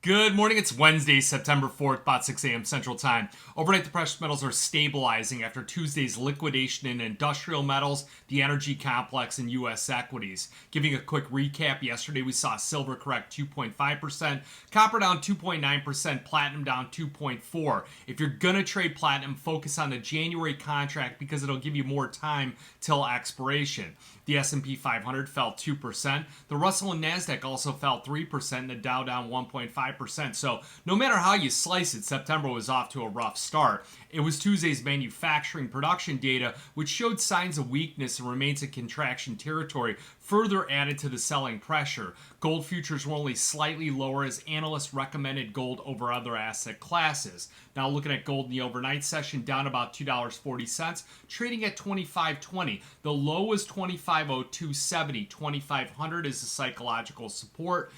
Good morning. It's Wednesday, September 4th, about 6 a.m. Central Time. Overnight, the precious metals are stabilizing after Tuesday's liquidation in industrial metals, the energy complex, and U.S. equities. Giving a quick recap, yesterday we saw silver correct 2.5%, copper down 2.9%, platinum down 2.4%. If you're going to trade platinum, focus on the January contract because it'll give you more time till expiration. The S&P 500 fell 2%. The Russell and Nasdaq also fell 3%, and the Dow down 1.5%. So no matter how you slice it, September was off to a rough start. It was Tuesday's manufacturing production data, which showed signs of weakness and remains in contraction territory, further added to the selling pressure. Gold futures were only slightly lower as analysts recommended gold over other asset classes. Now looking at gold in the overnight session, down about $2.40, trading at $25.20. The low was $25.0270. 2,500 is the psychological support.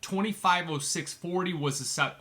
2506.40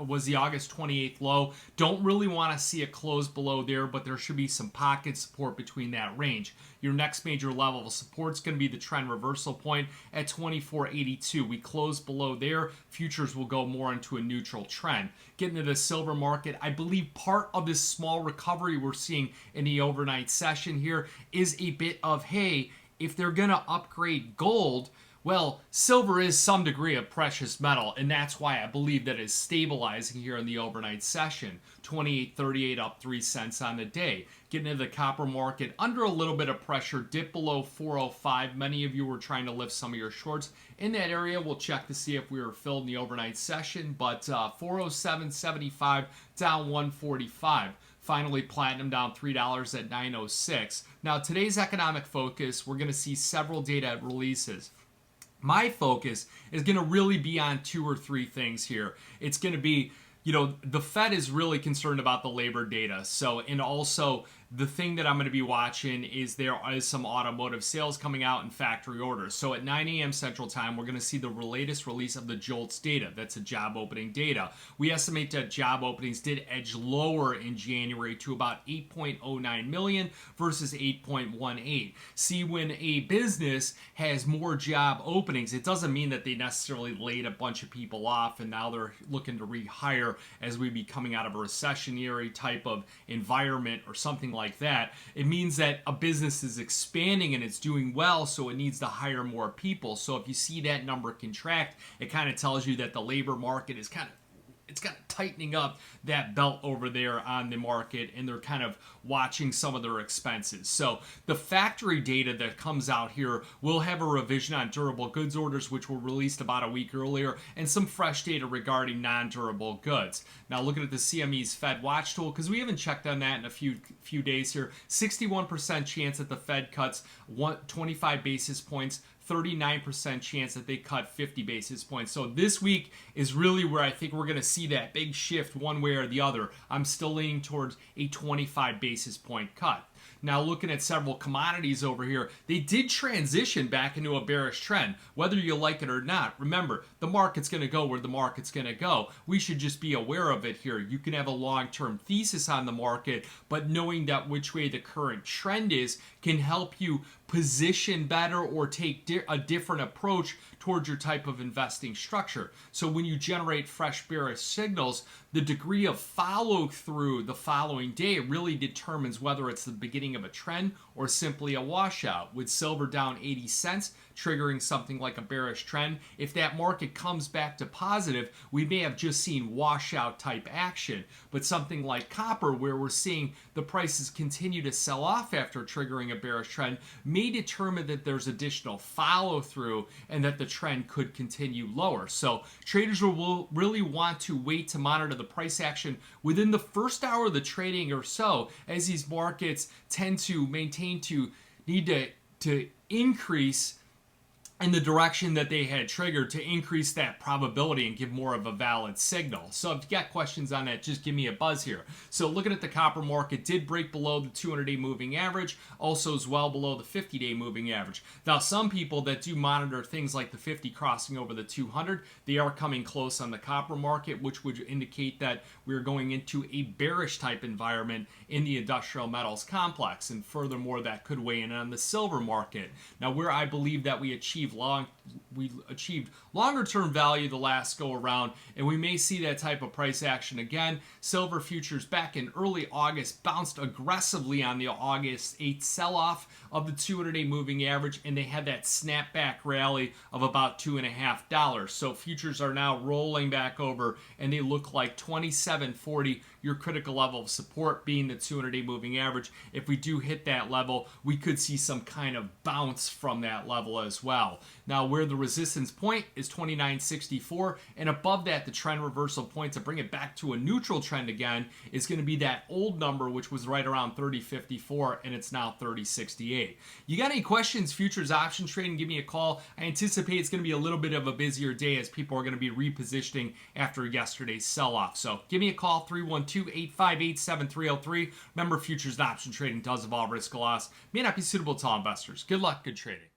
was the August 28th low. Don't really want to see a close below there, but there should be some pocket support between that range. Your next major level of support is going to be the trend reversal point at 2482. We close below there. Futures will go more into a neutral trend. Getting to the silver market, I believe part of this small recovery we're seeing in the overnight session here is a bit of, hey, if they're going to upgrade gold, well, silver is some degree of precious metal, and that's why I believe that it's stabilizing here in the overnight session. 28.38 up 3 cents on the day. Getting into the copper market, under a little bit of pressure, dip below 405. Many of you were trying to lift some of your shorts in that area. We'll check to see if we were filled in the overnight session, but 407.75 down 145. Finally, platinum down $3 at 906. Now, today's economic focus, we're going to see several data releases. My focus is going to really be on two or three things here. It's going to be, the Fed is really concerned about the labor data. So, and also the thing that I'm going to be watching is there is some automotive sales coming out and factory orders. So at 9 a.m. Central Time, we're going to see the latest release of the JOLTS data. That's a job opening data. We estimate that job openings did edge lower in January to about 8.09 million versus 8.18. See, when a business has more job openings, it doesn't mean that they necessarily laid a bunch of people off and now they're looking to rehire as we be coming out of a recessionary type of environment or something like that. It means that a business is expanding and it's doing well, so it needs to hire more people. So if you see that number contract, it kind of tells you that the labor market is kind of tightening up that belt over there on the market, and they're kind of watching some of their expenses. So the factory data that comes out here will have a revision on durable goods orders, which were released about a week earlier, and some fresh data regarding non-durable goods. Now looking at the CME's Fed Watch tool, because we haven't checked on that in a few days here, 61% chance that the Fed cuts 25 basis points, 39% chance that they cut 50 basis points. So this week is really where I think we're going to see that big shift one way or the other. I'm still leaning towards a 25 basis point cut. Now looking at several commodities over here, they did transition back into a bearish trend, whether you like it or not. Remember, the market's going to go where the market's going to go. We should just be aware of it here. You can have a long-term thesis on the market, but knowing that which way the current trend is can help you position better or take a different approach towards your type of investing structure. So when you generate fresh bearish signals, the degree of follow through the following day really determines whether it's the beginning of a trend or simply a washout. With silver down 80 cents, triggering something like a bearish trend, if that market comes back to positive, we may have just seen washout type action. But something like copper, where we're seeing the prices continue to sell off after triggering a bearish trend, may determine that there's additional follow through and that the trend could continue lower. So traders will really want to wait to monitor the price action within the first hour of the trading or so, as these markets tend to need to increase in the direction that they had triggered to increase that probability and give more of a valid signal. So if you got questions on that, just give me a buzz here. So looking at the copper market, did break below the 200-day moving average, also is well below the 50-day moving average. Now, some people that do monitor things like the 50 crossing over the 200, they are coming close on the copper market, which would indicate that we're going into a bearish type environment in the industrial metals complex. And furthermore, that could weigh in on the silver market. Now, where I believe that we achieve achieved longer term value the last go around, and we may see that type of price action again. Silver futures back in early August bounced aggressively on the August 8th sell-off of the 200-day moving average, and they had that snapback rally of about $2.50. So futures are now rolling back over, and they look like 27.40, your critical level of support being the 200-day moving average. If we do hit that level, we could see some kind of bounce from that level as well. Now, where the resistance point is 29.64, and above that, the trend reversal point to bring it back to a neutral trend again is going to be that old number, which was right around 30.54, and it's now 30.68. You got any questions, futures option trading? Give me a call. I anticipate it's going to be a little bit of a busier day as people are going to be repositioning after yesterday's sell-off. So give me a call, 312-858-7303. Remember, futures and option trading does involve risk of loss. May not be suitable to all investors. Good luck, good trading.